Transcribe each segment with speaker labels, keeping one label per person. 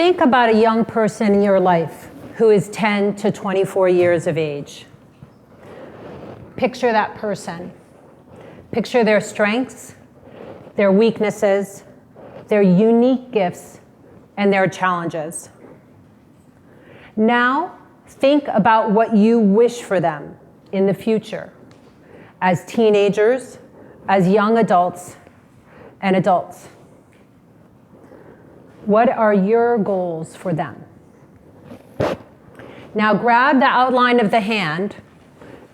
Speaker 1: think about a young person in your life who is 10 to 24 years of age. Picture that person. Picture their strengths, their weaknesses, their unique gifts, and their challenges. Now, think about what you wish for them in the future as teenagers, as young adults, and adults. What are your goals for them? Now grab the outline of the hand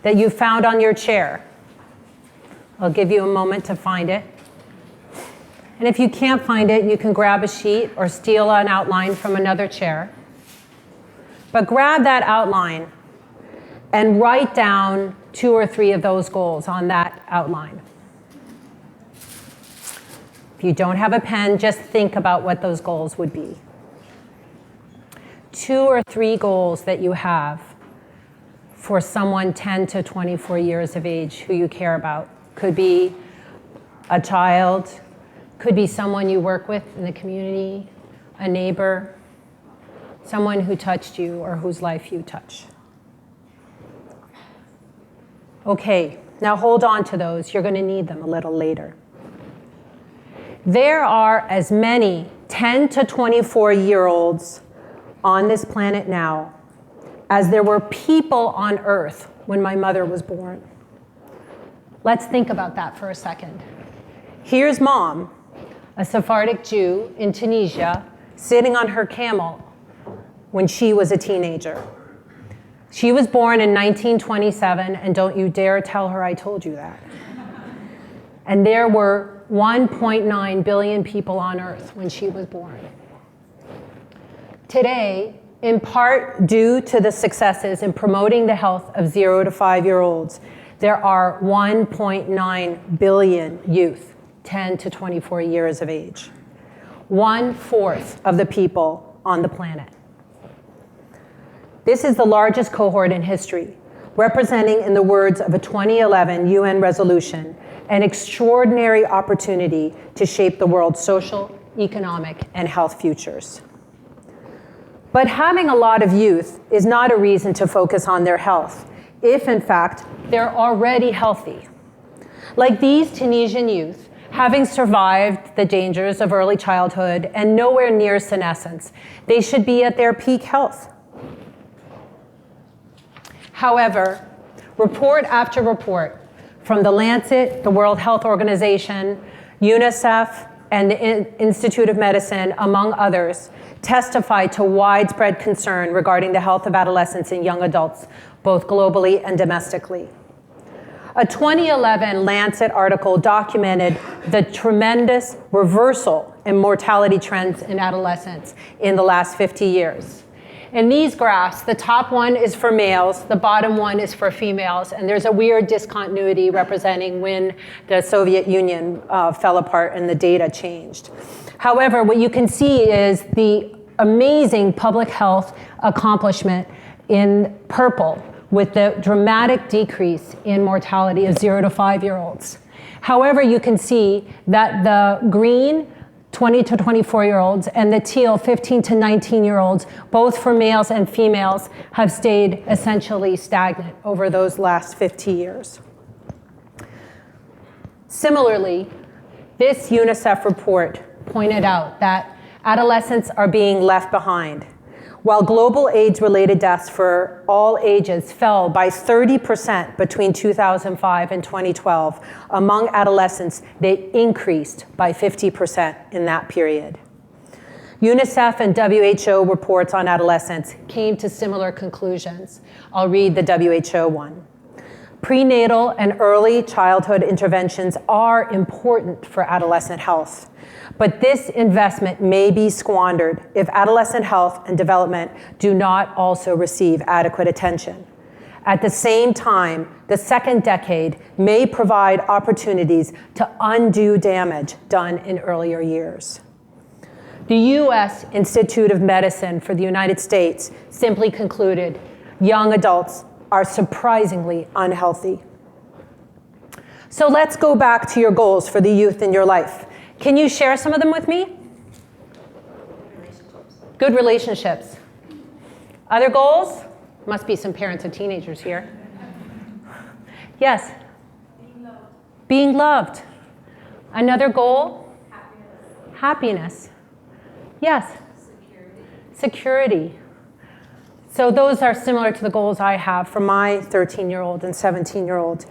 Speaker 1: that you found on your chair. I'll give you a moment to find it. And if you can't find it, you can grab a sheet or steal an outline from another chair. But grab that outline and write down 2 or 3 of those goals on that outline. If you don't have a pen, just think about what those goals would be. 2 or 3 goals that you have for someone 10 to 24 years of age who you care about. Could be a child, could be someone you work with in the community, a neighbor, someone who touched you or whose life you touch. Okay, now hold on to those. You're going to need them a little later. There are as many 10 to 24-year-olds on this planet now as there were people on Earth when my mother was born. Let's think about that for a second. Here's Mom, a Sephardic Jew in Tunisia, sitting on her camel when she was a teenager. She was born in 1927, and don't you dare tell her I told you that. And there were 1.9 billion people on Earth when she was born. Today, in part due to the successes in promoting the health of 0 to 5-year-olds, there are 1.9 billion youth, 10 to 24 years of age. 1/4 of the people on the planet. This is the largest cohort in history, representing, in the words of a 2011 UN resolution, an extraordinary opportunity to shape the world's social, economic, and health futures. But having a lot of youth is not a reason to focus on their health, if in fact they're already healthy. Like these Tunisian youth, having survived the dangers of early childhood and nowhere near senescence, they should be at their peak health. However, report after report from the Lancet, the World Health Organization, UNICEF, and the Institute of Medicine, among others, testify to widespread concern regarding the health of adolescents and young adults, both globally and domestically. A 2011 Lancet article documented the tremendous reversal in mortality trends in adolescents in the last 50 years. In these graphs, the top one is for males, the bottom one is for females, and there's a weird discontinuity representing when the Soviet Union fell apart and the data changed. However, what you can see is the amazing public health accomplishment in purple with the dramatic decrease in mortality of 0 to 5-year-olds. However, you can see that the green 20 to 24-year-olds and the teal 15 to 19-year-olds, both for males and females, have stayed essentially stagnant over those last 50 years. Similarly, this UNICEF report pointed out that adolescents are being left behind. While global AIDS-related deaths for all ages fell by 30% between 2005 and 2012, among adolescents, they increased by 50% in that period. UNICEF and WHO reports on adolescents came to similar conclusions. I'll read the WHO one. Prenatal and early childhood interventions are important for adolescent health, but this investment may be squandered if adolescent health and development do not also receive adequate attention. At the same time, the second decade may provide opportunities to undo damage done in earlier years. The US Institute of Medicine for the United States simply concluded young adults are surprisingly unhealthy. So let's go back to your goals for the youth in your life. Can you share some of them with me? Good relationships. Other goals? Must be some parents of teenagers here. Yes?
Speaker 2: Being loved.
Speaker 1: Being loved. Another goal?
Speaker 2: Happiness.
Speaker 1: Happiness. Yes?
Speaker 2: Security.
Speaker 1: Security. So those are similar to the goals I have for my 13-year-old and 17-year-old.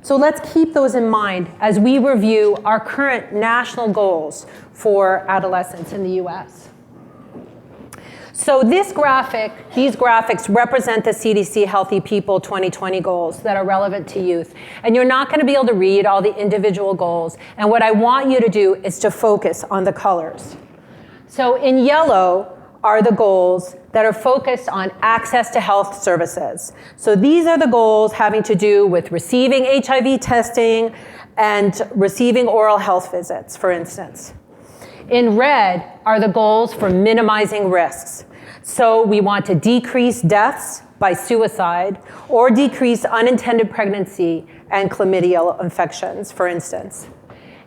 Speaker 1: So let's keep those in mind as we review our current national goals for adolescents in the US. So these graphics represent the CDC Healthy People 2020 goals that are relevant to youth. And you're not going to be able to read all the individual goals. And what I want you to do is to focus on the colors. So in yellow are the goals that are focused on access to health services. So these are the goals having to do with receiving HIV testing and receiving oral health visits, for instance. In red are the goals for minimizing risks. So we want to decrease deaths by suicide or decrease unintended pregnancy and chlamydial infections, for instance.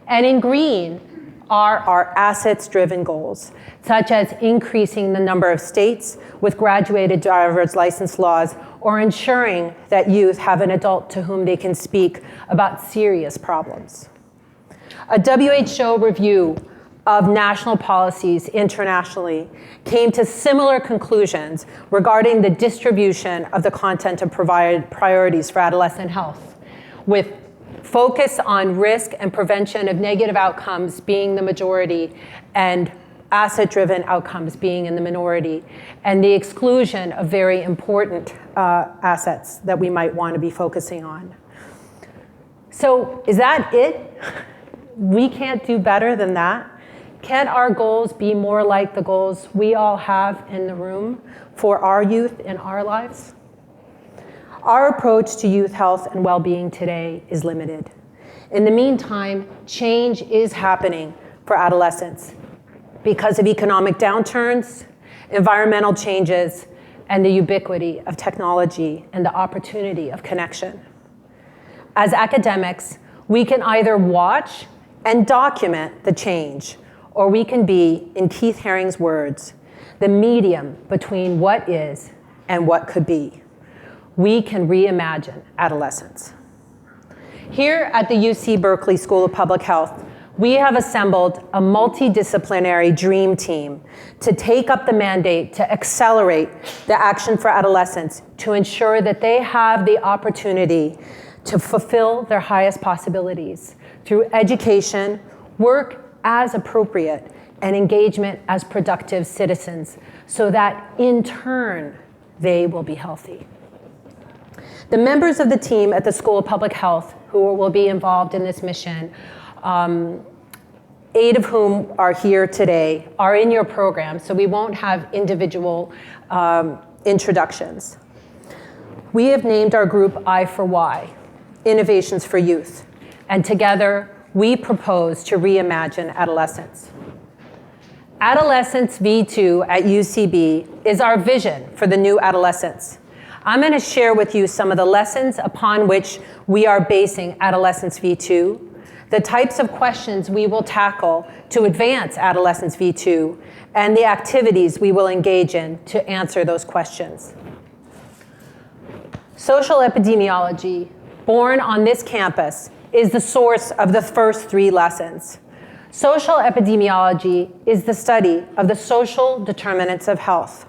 Speaker 1: And in green are our assets-driven goals, such as increasing the number of states with graduated driver's license laws or ensuring that youth have an adult to whom they can speak about serious problems. A WHO review of national policies internationally came to similar conclusions regarding the distribution of the content of provided priorities for adolescent health, with focus on risk and prevention of negative outcomes being the majority and asset-driven outcomes being in the minority, and the exclusion of very important assets that we might want to be focusing on. So is that it? We can't do better than that? Can our goals be more like the goals we all have in the room for our youth in our lives? Our approach to youth health and well-being today is limited. In the meantime, change is happening for adolescents because of economic downturns, environmental changes, and the ubiquity of technology and the opportunity of connection. As academics, we can either watch and document the change, or we can be, in Keith Haring's words, the medium between what is and what could be. We can reimagine adolescence. Here at the UC Berkeley School of Public Health, we have assembled a multidisciplinary dream team to take up the mandate to accelerate the action for adolescents to ensure that they have the opportunity to fulfill their highest possibilities through education, work as appropriate, and engagement as productive citizens, so that in turn, they will be healthy. The members of the team at the School of Public Health who will be involved in this mission, 8 of whom are here today, are in your program, so we won't have individual introductions. We have named our group I for Y, Innovations for Youth, and together we propose to reimagine adolescence. Adolescence V2 at UCB is our vision for the new adolescence. I'm going to share with you some of the lessons upon which we are basing Adolescence V2, the types of questions we will tackle to advance Adolescence V2, and the activities we will engage in to answer those questions. Social epidemiology, born on this campus, is the source of the first 3 lessons. Social epidemiology is the study of the social determinants of health.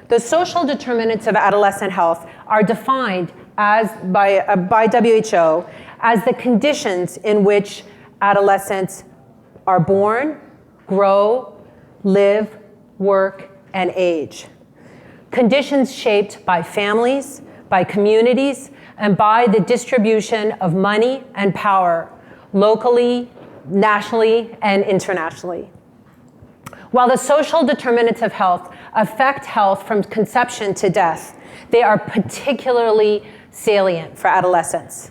Speaker 1: The social determinants of adolescent health are defined as by WHO as the conditions in which adolescents are born, grow, live, work, and age. Conditions shaped by families, by communities, and by the distribution of money and power locally, nationally, and internationally. While the social determinants of health affect health from conception to death, they are particularly salient for adolescents.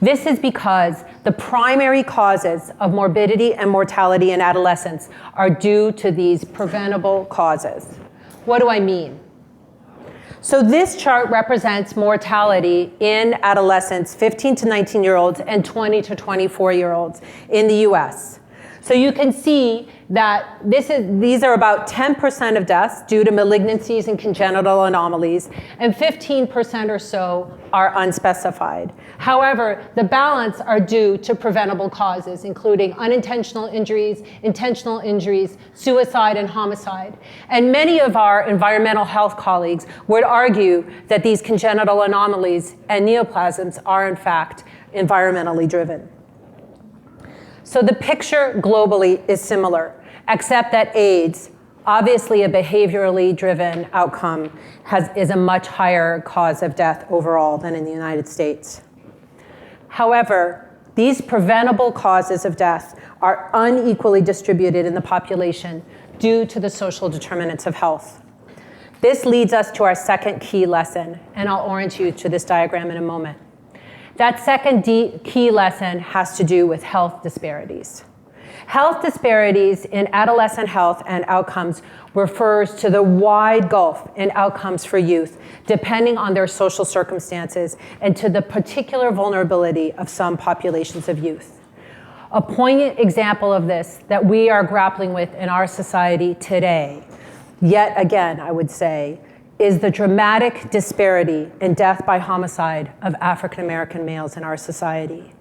Speaker 1: This is because the primary causes of morbidity and mortality in adolescents are due to these preventable causes. What do I mean? So this chart represents mortality in adolescents, 15 to 19-year-olds and 20 to 24-year-olds in the US. So you can see that these are about 10% of deaths due to malignancies and congenital anomalies, and 15% or so are unspecified. However, the balance are due to preventable causes, including unintentional injuries, intentional injuries, suicide, and homicide. And many of our environmental health colleagues would argue that these congenital anomalies and neoplasms are, in fact, environmentally driven. So the picture globally is similar, except that AIDS, obviously a behaviorally driven outcome, is a much higher cause of death overall than in the United States. However, these preventable causes of death are unequally distributed in the population due to the social determinants of health. This leads us to our second key lesson, and I'll orient you to this diagram in a moment. That second key lesson has to do with health disparities. Health disparities in adolescent health and outcomes refers to the wide gulf in outcomes for youth, depending on their social circumstances and to the particular vulnerability of some populations of youth. A poignant example of this that we are grappling with in our society today, yet again, I would say, is the dramatic disparity in death by homicide of African American males in our society,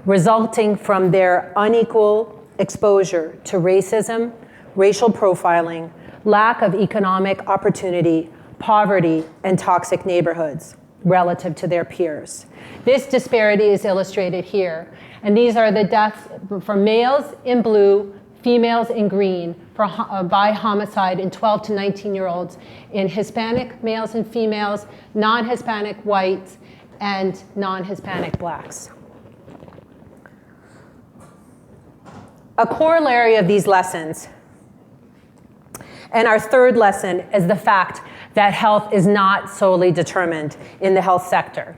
Speaker 1: resulting from their unequal exposure to racism, racial profiling, lack of economic opportunity, poverty, and toxic neighborhoods relative to their peers. This disparity is illustrated here, and these are the deaths for males in blue, females in green by homicide in 12 to 19-year-olds in Hispanic males and females, non-Hispanic whites, and non-Hispanic blacks. A corollary of these lessons, and our third lesson, is the fact that health is not solely determined in the health sector.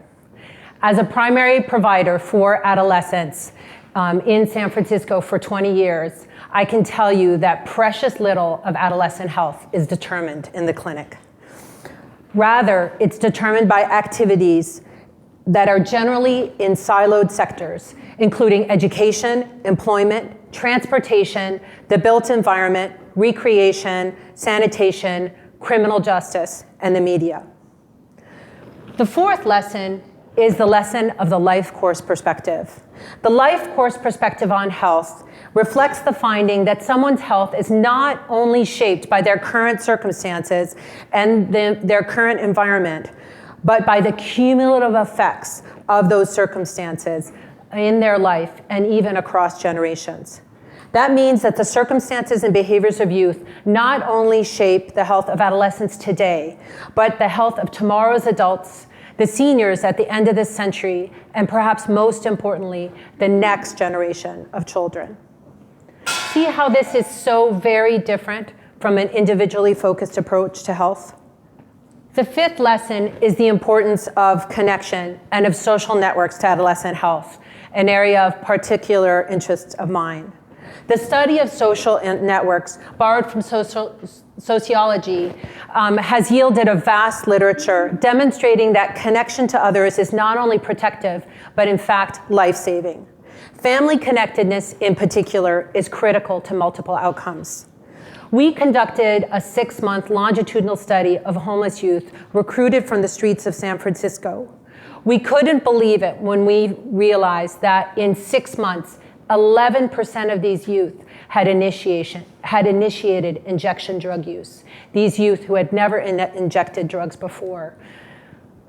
Speaker 1: As a primary provider for adolescents in San Francisco for 20 years, I can tell you that precious little of adolescent health is determined in the clinic. Rather, it's determined by activities that are generally in siloed sectors, including education, employment, transportation, the built environment, recreation, sanitation, criminal justice, and the media. The fourth lesson is the lesson of the life course perspective. The life course perspective on health reflects the finding that someone's health is not only shaped by their current circumstances and their current environment, but by the cumulative effects of those circumstances in their life and even across generations. That means that the circumstances and behaviors of youth not only shape the health of adolescents today, but the health of tomorrow's adults, the seniors at the end of this century, and perhaps most importantly, the next generation of children. See how this is so very different from an individually focused approach to health? The fifth lesson is the importance of connection and of social networks to adolescent health, an area of particular interest of mine. The study of social networks, borrowed from sociology, has yielded a vast literature demonstrating that connection to others is not only protective, but in fact, life-saving. Family connectedness, in particular, is critical to multiple outcomes. We conducted a 6-month longitudinal study of homeless youth recruited from the streets of San Francisco. We couldn't believe it when we realized that in 6 months, 11% of these youth had initiated injection drug use. These youth who had never injected drugs before.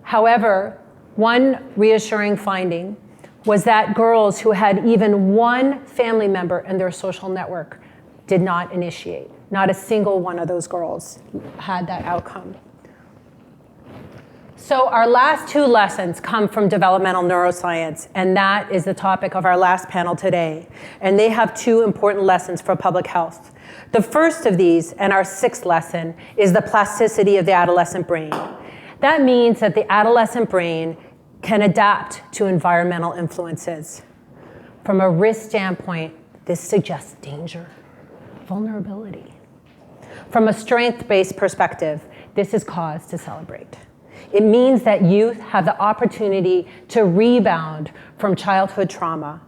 Speaker 1: However, one reassuring finding was that girls who had even one family member in their social network did not initiate. Not a single one of those girls had that outcome. So our last two lessons come from developmental neuroscience, and that is the topic of our last panel today. And they have two important lessons for public health. The first of these, and our sixth lesson, is the plasticity of the adolescent brain. That means that the adolescent brain can adapt to environmental influences. From a risk standpoint, this suggests danger, vulnerability. From a strength-based perspective, this is cause to celebrate. It means that youth have the opportunity to rebound from childhood trauma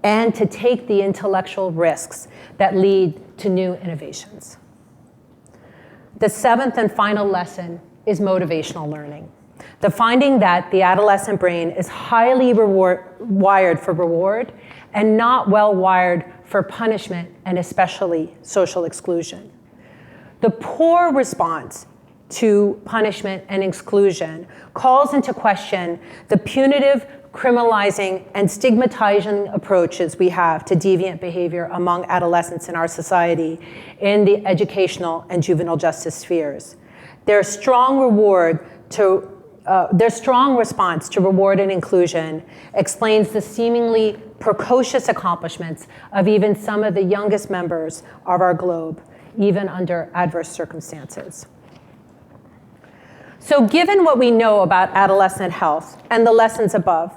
Speaker 1: and to take the intellectual risks that lead to new innovations. The seventh and final lesson is motivational learning. The finding that the adolescent brain is highly wired for reward and not well wired for punishment and especially social exclusion. The poor response to punishment and exclusion calls into question the punitive, criminalizing, and stigmatizing approaches we have to deviant behavior among adolescents in our society in the educational and juvenile justice spheres. Their strong response to reward and inclusion explains the seemingly precocious accomplishments of even some of the youngest members of our globe, even under adverse circumstances. So given what we know about adolescent health and the lessons above,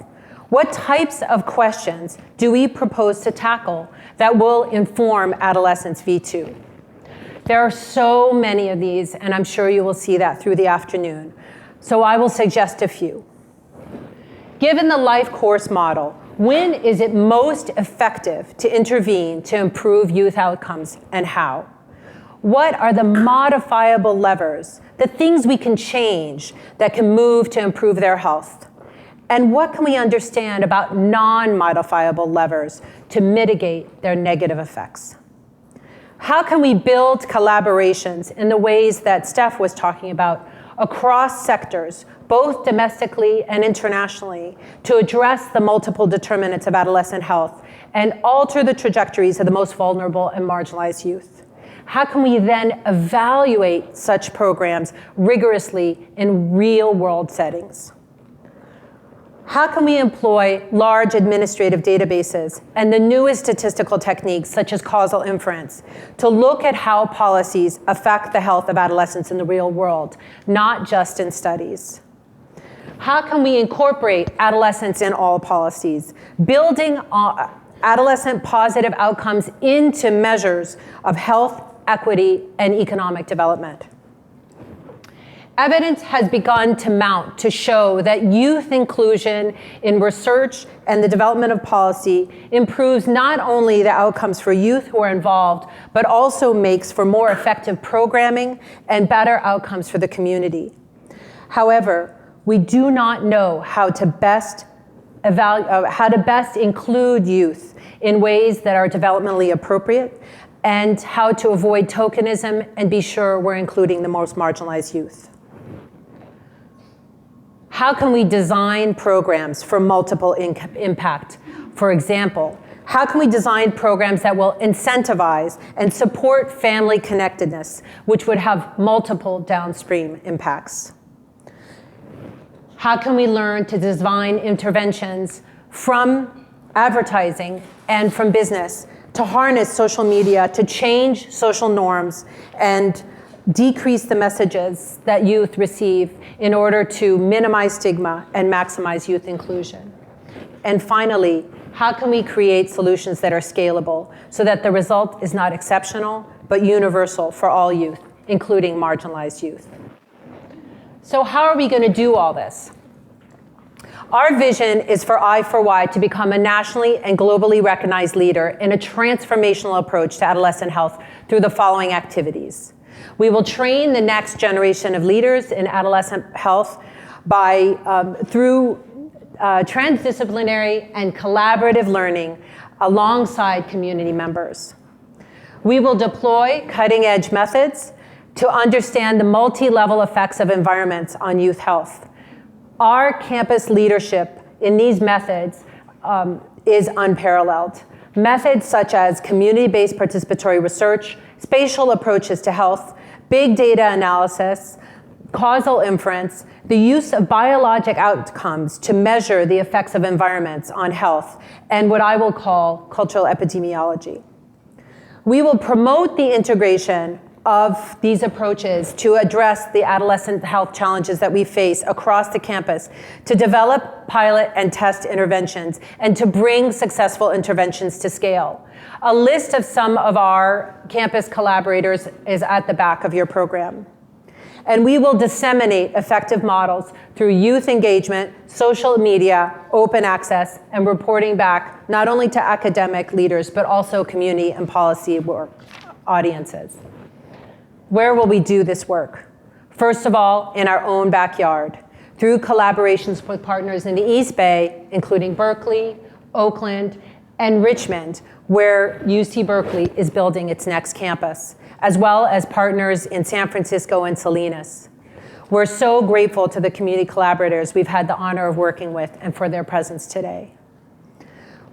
Speaker 1: what types of questions do we propose to tackle that will inform Adolescence V2? There are so many of these, and I'm sure you will see that through the afternoon. So I will suggest a few. Given the life course model, when is it most effective to intervene to improve youth outcomes and how? What are the modifiable levers, the things we can change that can move to improve their health? And what can we understand about non-modifiable levers to mitigate their negative effects? How can we build collaborations in the ways that Steph was talking about across sectors, both domestically and internationally, to address the multiple determinants of adolescent health and alter the trajectories of the most vulnerable and marginalized youth? How can we then evaluate such programs rigorously in real-world settings? How can we employ large administrative databases and the newest statistical techniques, such as causal inference, to look at how policies affect the health of adolescents in the real world, not just in studies? How can we incorporate adolescents in all policies, building adolescent positive outcomes into measures of health, equity, and economic development? Evidence has begun to mount to show that youth inclusion in research and the development of policy improves not only the outcomes for youth who are involved, but also makes for more effective programming and better outcomes for the community. However, we do not know how to best include youth in ways that are developmentally appropriate, and how to avoid tokenism and be sure we're including the most marginalized youth. How can we design programs for multiple impact? For example, how can we design programs that will incentivize and support family connectedness, which would have multiple downstream impacts? How can we learn to design interventions from advertising and from business to harness social media to change social norms and decrease the messages that youth receive in order to minimize stigma and maximize youth inclusion? And finally, how can we create solutions that are scalable so that the result is not exceptional, but universal for all youth, including marginalized youth? So how are we going to do all this? Our vision is for I4Y to become a nationally and globally recognized leader in a transformational approach to adolescent health through the following activities. We will train the next generation of leaders in adolescent health through transdisciplinary and collaborative learning alongside community members. We will deploy cutting-edge methods to understand the multi-level effects of environments on youth health. Our campus leadership in these methods is unparalleled. Methods such as community-based participatory research, spatial approaches to health, big data analysis, causal inference, the use of biologic outcomes to measure the effects of environments on health, and what I will call cultural epidemiology. We will promote the integration of these approaches to address the adolescent health challenges that we face across the campus, to develop, pilot, and test interventions, and to bring successful interventions to scale. A list of some of our campus collaborators is at the back of your program. And we will disseminate effective models through youth engagement, social media, open access, and reporting back not only to academic leaders, but also community and policy work audiences. Where will we do this work? First of all, in our own backyard, through collaborations with partners in the East Bay, including Berkeley, Oakland, and Richmond, where UC Berkeley is building its next campus, as well as partners in San Francisco and Salinas. We're so grateful to the community collaborators we've had the honor of working with and for their presence today.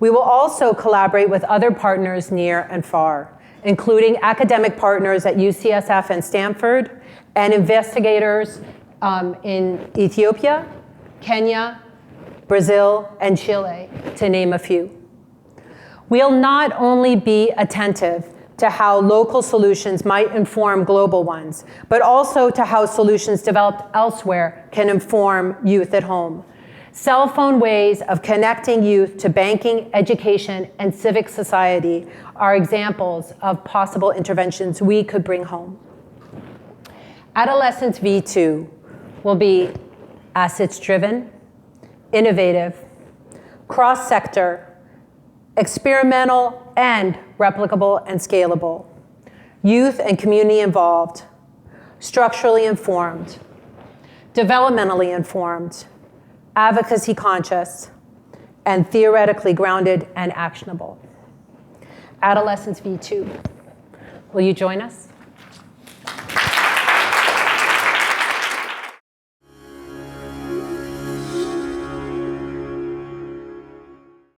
Speaker 1: We will also collaborate with other partners near and far, including academic partners at UCSF and Stanford, and investigators in Ethiopia, Kenya, Brazil, and Chile, to name a few. We'll not only be attentive to how local solutions might inform global ones, but also to how solutions developed elsewhere can inform youth at home. Cell phone ways of connecting youth to banking, education, and civic society are examples of possible interventions we could bring home. Adolescence V2 will be assets-driven, innovative, cross-sector, experimental, and replicable and scalable, youth and community involved, structurally informed, developmentally informed, advocacy conscious, and theoretically grounded and actionable. Adolescence V2. Will you join us?